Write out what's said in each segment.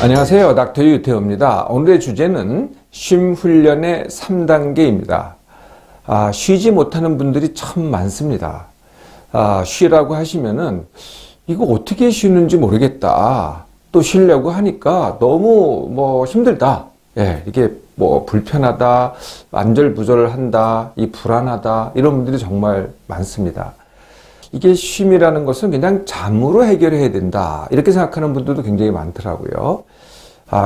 안녕하세요. 닥터 유태호입니다. 오늘의 주제는 쉼 훈련의 3단계입니다. 쉬지 못하는 분들이 참 많습니다. 쉬라고 하시면은 이거 어떻게 쉬는지 모르겠다. 또 쉬려고 하니까 너무 힘들다. 이게 불편하다, 안절부절한다, 불안하다 이런 분들이 정말 많습니다. 이게 쉼이라는 것은 그냥 잠으로 해결해야 된다 이렇게 생각하는 분들도 굉장히 많더라고요.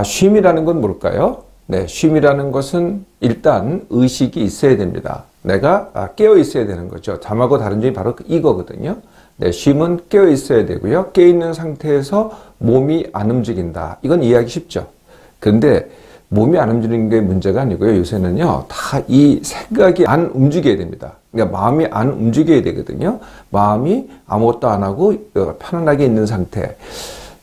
쉼이라는 건 뭘까요? 쉼이라는 것은 일단 의식이 있어야 됩니다. 내가 깨어 있어야 되는 거죠. 잠하고 다른 점이 바로 이거거든요. 쉼은 깨어 있어야 되고요. 깨어 있는 상태에서 몸이 안 움직인다. 이건 이해하기 쉽죠. 그런데 몸이 안 움직이는 게 문제가 아니고요. 요새는요, 다 이 생각이 안 움직여야 됩니다. 그러니까 마음이 안 움직여야 되거든요. 마음이 아무것도 안 하고 편안하게 있는 상태.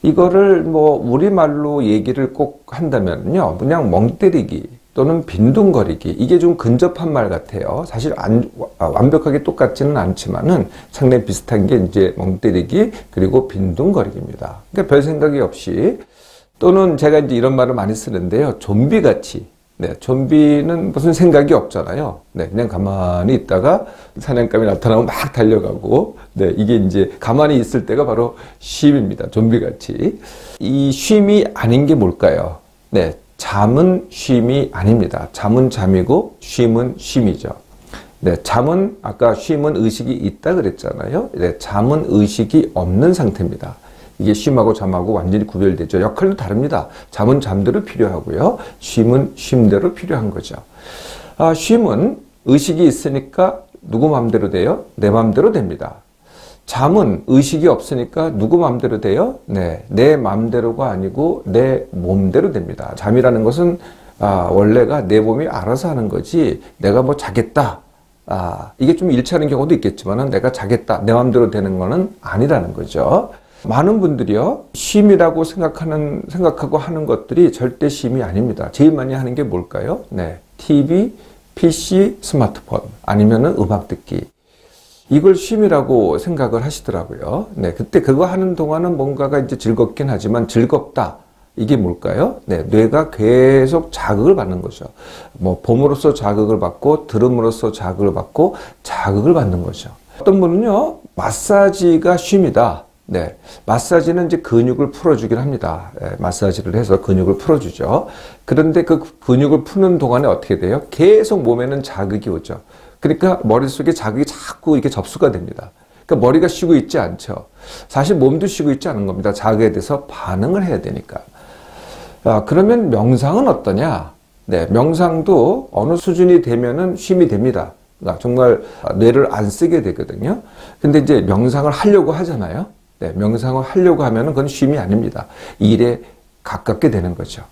이거를 우리말로 얘기를 꼭 한다면요, 그냥 멍 때리기 또는 빈둥거리기. 이게 좀 근접한 말 같아요. 사실 완벽하게 똑같지는 않지만은 상당히 비슷한 게 이제 멍 때리기 그리고 빈둥거리기입니다. 그러니까 별 생각이 없이 또는 제가 이제 이런 말을 많이 쓰는데요. 좀비같이. 좀비는 무슨 생각이 없잖아요. 그냥 가만히 있다가 사냥감이 나타나면 막 달려가고, 이게 이제 가만히 있을 때가 바로 쉼입니다. 좀비같이. 이 쉼이 아닌 게 뭘까요? 잠은 쉼이 아닙니다. 잠은 잠이고 쉼은 쉼이죠. 잠은 아까 쉼은 의식이 있다 그랬잖아요. 잠은 의식이 없는 상태입니다. 이게 쉼하고 잠하고 완전히 구별되죠. 역할도 다릅니다. 잠은 잠대로 필요하고요. 쉼은 쉼대로 필요한 거죠. 쉼은 의식이 있으니까 누구 마음대로 돼요? 내 마음대로 됩니다. 잠은 의식이 없으니까 누구 마음대로 돼요? 내 마음대로가 아니고 내 몸대로 됩니다. 잠이라는 것은 원래가 내 몸이 알아서 하는 거지 내가 자겠다. 이게 좀 일치하는 경우도 있겠지만 내가 자겠다. 내 마음대로 되는 거는 아니라는 거죠. 많은 분들이요, 쉼이라고 생각하고 하는 것들이 절대 쉼이 아닙니다. 제일 많이 하는 게 뭘까요? TV, PC, 스마트폰, 아니면은 음악 듣기. 이걸 쉼이라고 생각을 하시더라고요. 그때 그거 하는 동안은 뭔가가 이제 즐겁긴 하지만 즐겁다. 이게 뭘까요? 뇌가 계속 자극을 받는 거죠. 봄으로써 자극을 받고, 들음으로써 자극을 받고, 자극을 받는 거죠. 어떤 분은요, 마사지가 쉼이다. 마사지는 이제 근육을 풀어주긴 합니다. 마사지를 해서 근육을 풀어주죠. 그런데 그 근육을 푸는 동안에 어떻게 돼요? 계속 몸에는 자극이 오죠. 그러니까 머릿속에 자극이 자꾸 이렇게 접수가 됩니다. 그러니까 머리가 쉬고 있지 않죠. 사실 몸도 쉬고 있지 않은 겁니다. 자극에 대해서 반응을 해야 되니까. 그러면 명상은 어떠냐? 명상도 어느 수준이 되면은 쉼이 됩니다. 정말 뇌를 안 쓰게 되거든요. 근데 이제 명상을 하려고 하잖아요. 명상을 하려고 하면 그건 쉼이 아닙니다. 일에 가깝게 되는 거죠.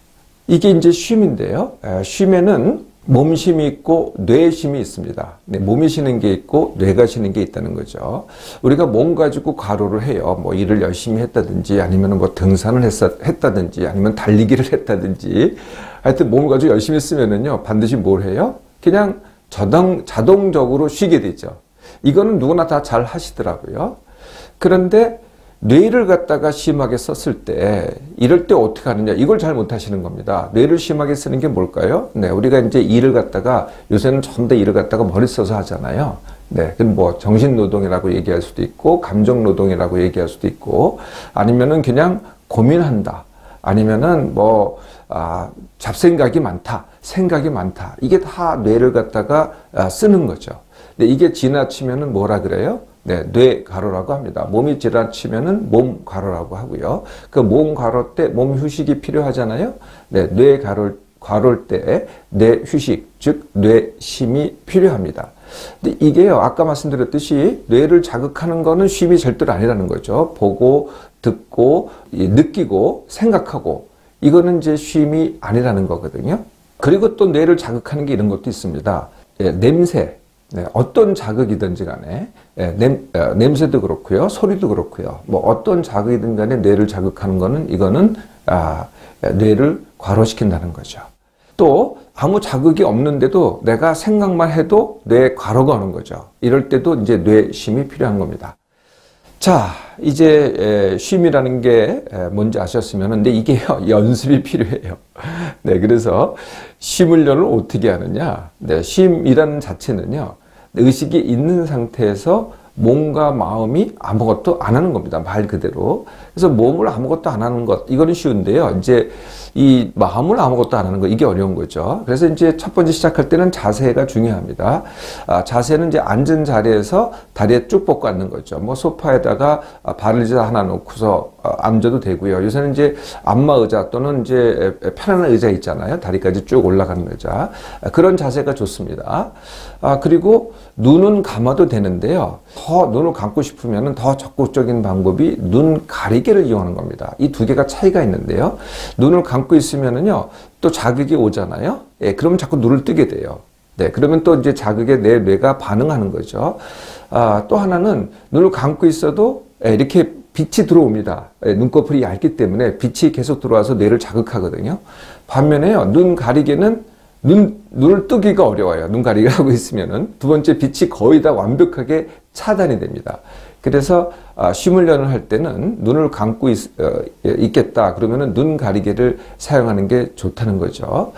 이게 이제 쉼인데요. 쉼에는 몸쉼이 있고 뇌쉼이 있습니다. 몸이 쉬는 게 있고 뇌가 쉬는 게 있다는 거죠. 우리가 몸 가지고 과로를 해요. 일을 열심히 했다든지 아니면 등산을 했다든지 아니면 달리기를 했다든지 하여튼 몸을 가지고 열심히 쓰면은요, 반드시 뭘 해요? 그냥 자동적으로 쉬게 되죠. 이거는 누구나 다 잘 하시더라고요. 그런데 뇌를 갖다가 심하게 썼을 때, 이럴 때 어떻게 하느냐, 이걸 잘 못하시는 겁니다. 뇌를 심하게 쓰는 게 뭘까요? 우리가 이제 일을 갖다가, 요새는 전부 다 일을 갖다가 머리 써서 하잖아요. 그럼 정신노동이라고 얘기할 수도 있고, 감정노동이라고 얘기할 수도 있고, 아니면은 그냥 고민한다. 아니면은 잡생각이 많다. 생각이 많다. 이게 다 뇌를 갖다가 쓰는 거죠. 근데 이게 지나치면은 뭐라 그래요? 뇌 과로라고 합니다. 몸이 지나치면은 몸 과로라고 하고요. 그 몸 과로 때 몸 휴식이 필요하잖아요. 뇌 과로일 때 뇌 휴식, 즉 뇌쉼이 필요합니다. 근데 이게요, 아까 말씀드렸듯이 뇌를 자극하는 거는 쉼이 절대로 아니라는 거죠. 보고, 듣고, 느끼고, 생각하고, 이거는 이제 쉼이 아니라는 거거든요. 그리고 또 뇌를 자극하는 게 이런 것도 있습니다. 냄새. 어떤 자극이든지 간에 냄새도 그렇고요, 소리도 그렇고요. 어떤 자극이든 간에 뇌를 자극하는 거는 이거는 뇌를 과로시킨다는 거죠. 또 아무 자극이 없는데도 내가 생각만 해도 뇌 과로가 오는 거죠. 이럴 때도 이제 뇌쉼이 필요한 겁니다. 자, 이제 쉼이라는 게 뭔지 아셨으면, 근데 이게 연습이 필요해요. 네, 그래서 쉼 훈련을 어떻게 하느냐? 네, 쉼이라는 자체는요, 의식이 있는 상태에서 몸과 마음이 아무것도 안 하는 겁니다. 말 그대로. 그래서 몸을 아무것도 안 하는 것, 이거는 쉬운데요. 이제 이 마음을 아무것도 안 하는 거, 이게 어려운 거죠. 그래서 이제 첫 번째 시작할 때는 자세가 중요합니다. 자세는 이제 앉은 자리에서 다리에 쭉 뻗고 앉는 거죠. 뭐 소파에다가 바를지다 하나 놓고서 앉아도 되고요. 요새는 이제 안마 의자 또는 이제 편안한 의자 있잖아요. 다리까지 쭉 올라가는 의자. 그런 자세가 좋습니다. 그리고 눈은 감아도 되는데요. 더 눈을 감고 싶으면 더 적극적인 방법이 눈 가리개를 이용하는 겁니다. 이 두 개가 차이가 있는데요. 눈을 감고 있으면은요, 또 자극이 오잖아요. 예, 그러면 자꾸 눈을 뜨게 돼요. 네, 그러면 또 이제 자극에 내 뇌가 반응하는 거죠. 또 하나는 눈을 감고 있어도 이렇게 빛이 들어옵니다. 눈꺼풀이 얇기 때문에 빛이 계속 들어와서 뇌를 자극하거든요. 반면에요, 눈 가리개는 눈을 뜨기가 어려워요. 눈 가리개 하고 있으면은. 두 번째, 빛이 거의 다 완벽하게 차단이 됩니다. 그래서 쉼 훈련을 할 때는 눈을 감고 있겠다. 그러면은 눈 가리개를 사용하는 게 좋다는 거죠.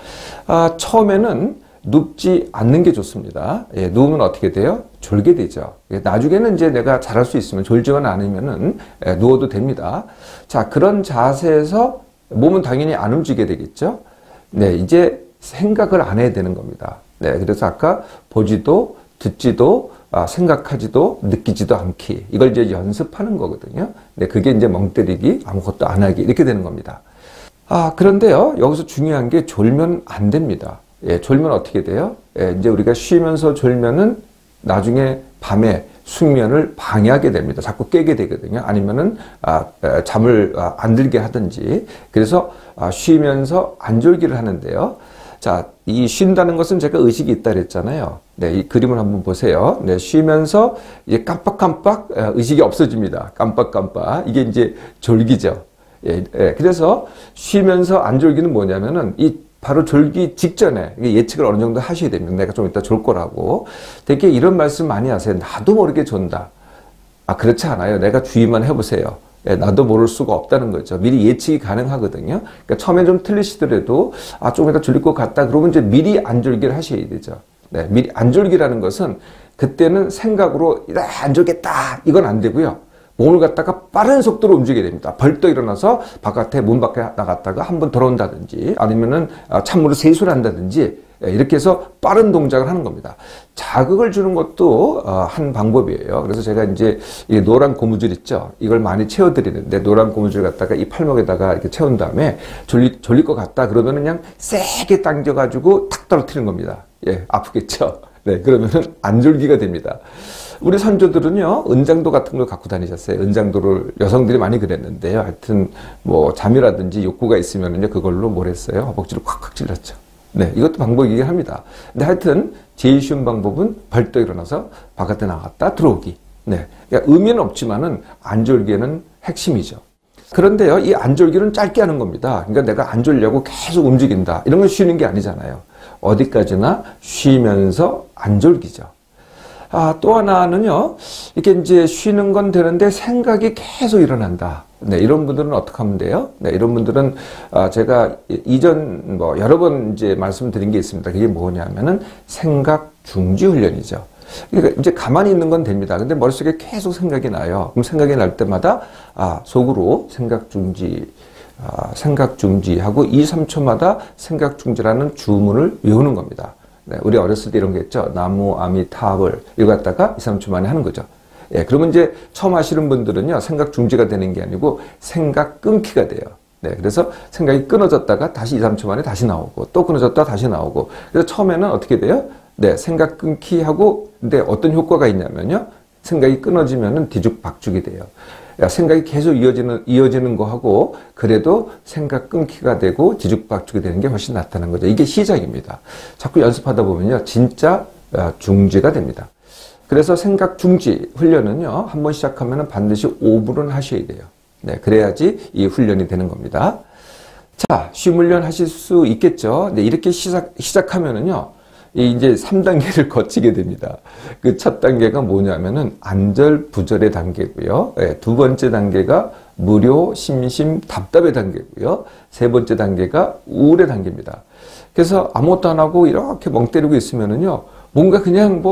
처음에는 눕지 않는 게 좋습니다. 예, 누우면 어떻게 돼요? 졸게 되죠. 나중에는 이제 내가 잘할 수 있으면, 졸지만 않으면은 누워도 됩니다. 자, 그런 자세에서 몸은 당연히 안 움직이게 되겠죠. 네, 이제 생각을 안 해야 되는 겁니다. 네, 그래서 아까 보지도 듣지도 생각하지도 느끼지도 않기, 이걸 이제 연습하는 거거든요. 네, 그게 이제 멍 때리기, 아무것도 안 하기, 이렇게 되는 겁니다. 그런데요, 여기서 중요한 게 졸면 안 됩니다. 예, 졸면 어떻게 돼요? 예, 이제 우리가 쉬면서 졸면은 나중에 밤에 숙면을 방해하게 됩니다. 자꾸 깨게 되거든요. 아니면은 잠을 안 들게 하든지. 그래서 쉬면서 안졸기를 하는데요. 자, 이 쉰다는 것은 제가 의식이 있다 그랬잖아요. 네, 이 그림을 한번 보세요. 네, 쉬면서 이제 깜빡깜빡 의식이 없어집니다. 깜빡깜빡. 이게 이제 졸기죠. 예, 예. 그래서 쉬면서 안졸기는 뭐냐면은 바로 졸기 직전에 예측을 어느 정도 하셔야 됩니다. 내가 좀 이따 졸 거라고. 되게 이런 말씀 많이 하세요. 나도 모르게 존다. 그렇지 않아요. 내가 주의만 해보세요. 예, 나도 모를 수가 없다는 거죠. 미리 예측이 가능하거든요. 그러니까 처음에 좀 틀리시더라도 조금 이따 졸릴 것 같다. 그러면 이제 미리 안졸기를 하셔야 되죠. 네, 미리 안졸기라는 것은 그때는 생각으로 안 졸겠다. 이건 안 되고요. 몸을 갖다가 빠른 속도로 움직여야 됩니다. 벌떡 일어나서 문 밖에 나갔다가 한번 돌아온다든지, 아니면은 찬물을 세수를 한다든지, 이렇게 해서 빠른 동작을 하는 겁니다. 자극을 주는 것도 한 방법이에요. 그래서 제가 이제 이 노란 고무줄 있죠. 이걸 많이 채워드리는데, 노란 고무줄 갖다가 이 팔목에다가 이렇게 채운 다음에 졸릴 것 같다 그러면은 그냥 세게 당겨가지고 탁 떨어뜨리는 겁니다. 예, 아프겠죠. 네, 그러면은 안졸기가 됩니다. 우리 선조들은요, 은장도 같은 걸 갖고 다니셨어요. 은장도를 여성들이 많이 그랬는데요. 하여튼 뭐 잠이라든지 욕구가 있으면은요, 그걸로 뭘 했어요? 허벅지를 콱콱 찔렀죠. 네, 이것도 방법이긴 합니다. 근데 하여튼 제일 쉬운 방법은 벌떡 일어나서 바깥에 나갔다 들어오기. 네, 그러니까 의미는 없지만은 안졸기에는 핵심이죠. 그런데요, 이 안졸기는 짧게 하는 겁니다. 그러니까 내가 안 졸려고 계속 움직인다. 이런 건 쉬는 게 아니잖아요. 어디까지나 쉬면서 안졸기죠. 또 하나는요, 이렇게 이제 쉬는 건 되는데 생각이 계속 일어난다. 네, 이런 분들은 어떻게 하면 돼요? 네, 이런 분들은 제가 이전 여러 번 이제 말씀드린 게 있습니다. 그게 뭐냐면은 생각 중지 훈련이죠. 그러니까 이제 가만히 있는 건 됩니다. 근데 머릿속에 계속 생각이 나요. 그럼 생각이 날 때마다 속으로 생각 중지하고 2, 3초마다 생각 중지라는 주문을 외우는 겁니다. 네, 우리 어렸을 때 이런 게 있죠. 나무, 아미, 타벌 이거 갖다가 2, 3초 만에 하는 거죠. 예, 그러면 이제 처음 하시는 분들은요, 생각 중지가 되는 게 아니고 생각 끊기가 돼요. 네, 그래서 생각이 끊어졌다가 다시 2, 3초 만에 다시 나오고, 또 끊어졌다가 다시 나오고. 그래서 처음에는 어떻게 돼요? 네, 생각 끊기 하고, 근데 어떤 효과가 있냐면요, 생각이 끊어지면은 뒤죽박죽이 돼요. 생각이 계속 이어지는 거 하고, 그래도 생각 끊기가 되고 뒤죽박죽이 되는 게 훨씬 낫다는 거죠. 이게 시작입니다. 자꾸 연습하다 보면요, 진짜 중지가 됩니다. 그래서 생각 중지 훈련은요, 한번 시작하면 반드시 5분은 하셔야 돼요. 네, 그래야지 이 훈련이 되는 겁니다. 자, 쉼 훈련 하실 수 있겠죠. 네, 이렇게 시작하면은요, 이제 3단계를 거치게 됩니다. 그 첫 단계가 뭐냐면은 안절부절의 단계고요. 네, 두 번째 단계가 무료, 심심, 답답의 단계고요. 세 번째 단계가 우울의 단계입니다. 그래서 아무것도 안 하고 이렇게 멍 때리고 있으면은요, 뭔가 그냥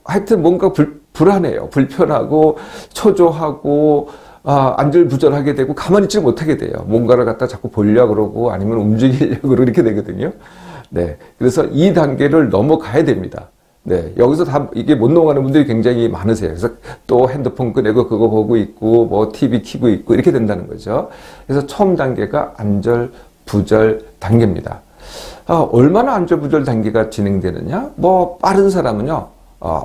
하여튼 뭔가 불안해요. 불편하고, 초조하고, 안절부절하게 되고, 가만히 있지 못하게 돼요. 뭔가를 갖다 자꾸 보려고 그러고, 아니면 움직이려고 그러고 이렇게 되거든요. 네. 그래서 이 단계를 넘어가야 됩니다. 네. 여기서 이게 못 넘어가는 분들이 굉장히 많으세요. 그래서 또 핸드폰 꺼내고 그거 보고 있고, 뭐 TV 켜고 있고, 이렇게 된다는 거죠. 그래서 처음 단계가 안절부절 단계입니다. 얼마나 안절부절 단계가 진행되느냐? 뭐, 빠른 사람은요,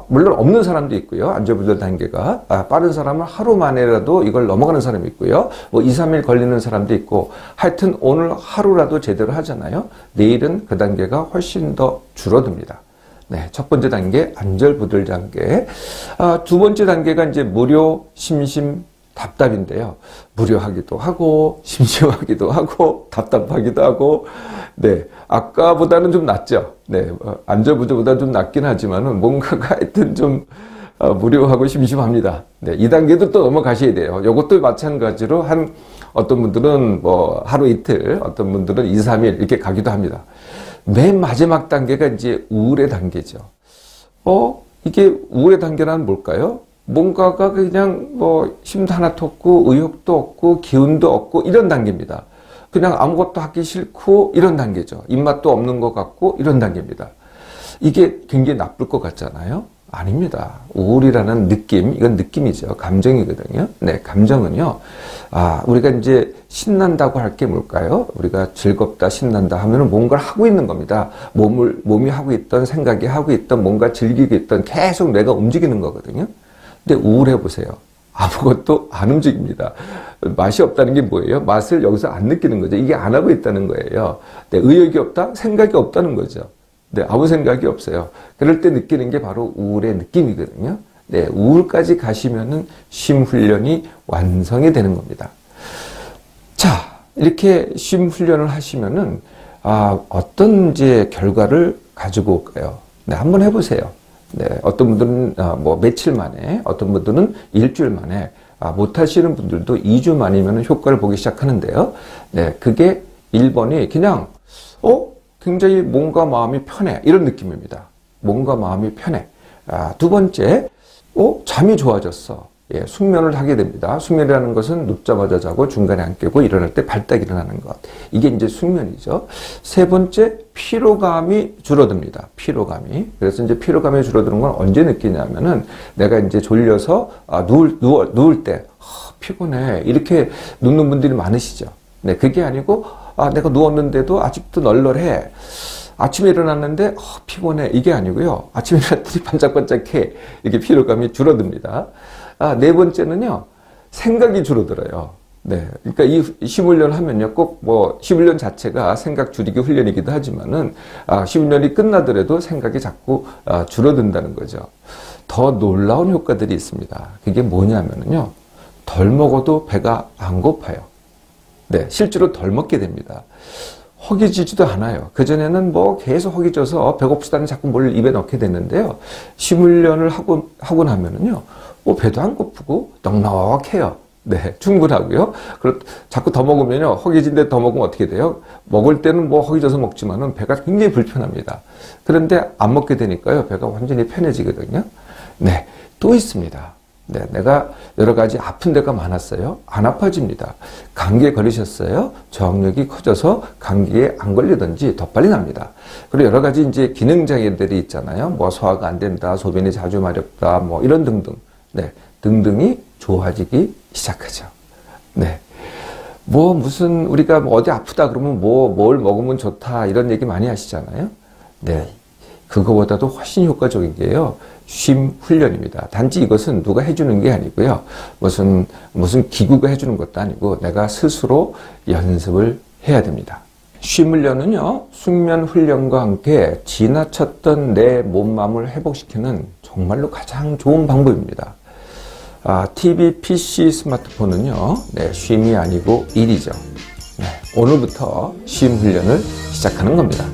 물론 없는 사람도 있고요. 안절부절 단계가. 빠른 사람은 하루 만에라도 이걸 넘어가는 사람이 있고요. 뭐 2, 3일 걸리는 사람도 있고. 하여튼 오늘 하루라도 제대로 하잖아요. 내일은 그 단계가 훨씬 더 줄어듭니다. 네. 첫 번째 단계, 안절부절 단계. 두 번째 단계가 이제 무료, 심심, 답답인데요. 무료하기도 하고, 심심하기도 하고, 답답하기도 하고, 네. 아까보다는 좀 낫죠. 네. 안절부절보다 좀 낫긴 하지만은 뭔가가 하여튼 좀 무료하고 심심합니다. 네. 이 단계도 또 넘어가셔야 돼요. 요것도 마찬가지로 어떤 분들은 뭐 하루 이틀, 어떤 분들은 2, 3일 이렇게 가기도 합니다. 맨 마지막 단계가 이제 우울의 단계죠. 이게 우울의 단계란 뭘까요? 뭔가가 그냥 뭐 힘도 하나도 없고 의욕도 없고 기운도 없고 이런 단계입니다. 그냥 아무것도 하기 싫고 이런 단계죠. 입맛도 없는 것 같고 이런 단계입니다. 이게 굉장히 나쁠 것 같잖아요. 아닙니다. 우울이라는 느낌, 이건 느낌이죠. 감정이거든요. 네, 감정은요. 우리가 이제 신난다고 할 게 뭘까요? 우리가 즐겁다, 신난다 하면은 뭔가를 하고 있는 겁니다. 몸이 하고 있던, 생각이 하고 있던, 뭔가 즐기고 있던 계속 뇌가 움직이는 거거든요. 근데 우울해 보세요. 아무것도 안 움직입니다. 맛이 없다는 게 뭐예요? 맛을 여기서 안 느끼는 거죠. 이게 안 하고 있다는 거예요. 네, 의욕이 없다? 생각이 없다는 거죠. 네, 아무 생각이 없어요. 그럴 때 느끼는 게 바로 우울의 느낌이거든요. 네, 우울까지 가시면은 쉼 훈련이 완성이 되는 겁니다. 자, 이렇게 쉼 훈련을 하시면은, 어떤 이제 결과를 가지고 올까요? 네, 한번 해보세요. 네, 어떤 분들은 뭐 며칠 만에, 어떤 분들은 일주일 만에, 못 하시는 분들도 2주 만이면 효과를 보기 시작하는데요. 네, 그게 1번이 그냥, 굉장히 몸과 마음이 편해. 이런 느낌입니다. 몸과 마음이 편해. 두 번째, 잠이 좋아졌어. 예, 숙면을 하게 됩니다. 숙면이라는 것은 눕자마자 자고 중간에 안 깨고 일어날 때 발딱 일어나는 것. 이게 이제 숙면이죠. 세 번째, 피로감이 줄어듭니다. 피로감이. 그래서 이제 피로감이 줄어드는 건 언제 느끼냐면은 내가 이제 졸려서 누울 때 피곤해. 이렇게 눕는 분들이 많으시죠. 네, 그게 아니고 내가 누웠는데도 아직도 널널해. 아침에 일어났는데 피곤해. 이게 아니고요. 아침에 일어났더니 반짝반짝해. 이게 피로감이 줄어듭니다. 네 번째는요. 생각이 줄어들어요. 네. 그러니까 이 쉼훈련 하면요. 꼭 뭐 쉼훈련 자체가 생각 줄이기 훈련이기도 하지만은 쉼훈련이 끝나더라도 생각이 자꾸 줄어든다는 거죠. 더 놀라운 효과들이 있습니다. 그게 뭐냐면요. 덜 먹어도 배가 안 고파요. 네. 실제로 덜 먹게 됩니다. 허기지지도 않아요. 그전에는 뭐 계속 허기져서 배고프다는 자꾸 뭘 입에 넣게 됐는데요. 쉼훈련을 하고 나면은요. 배도 안 고프고 넉넉해요. 네, 충분하고요. 자꾸 더 먹으면요. 허기진데 더 먹으면 어떻게 돼요? 먹을 때는 뭐 허기져서 먹지만은 배가 굉장히 불편합니다. 그런데 안 먹게 되니까요. 배가 완전히 편해지거든요. 네, 또 있습니다. 네, 내가 여러 가지 아픈 데가 많았어요. 안 아파집니다. 감기에 걸리셨어요. 저항력이 커져서 감기에 안 걸리든지 더 빨리 납니다. 그리고 여러 가지 이제 기능장애들이 있잖아요. 뭐 소화가 안 된다, 소변이 자주 마렵다, 뭐 이런 등등. 네, 등등이 좋아지기 시작하죠. 네. 무슨 우리가 어디 아프다 그러면 뭘 먹으면 좋다 이런 얘기 많이 하시잖아요. 네. 그거보다도 훨씬 효과적인 게요. 쉼 훈련입니다. 단지 이것은 누가 해주는 게 아니고요. 무슨 기구가 해주는 것도 아니고 내가 스스로 연습을 해야 됩니다. 쉼 훈련은요. 숙면 훈련과 함께 지나쳤던 내 몸, 마음을 회복시키는 정말로 가장 좋은 방법입니다. TV, PC, 스마트폰은요. 네, 쉼이 아니고 일이죠. 네, 오늘부터 쉼 훈련을 시작하는 겁니다.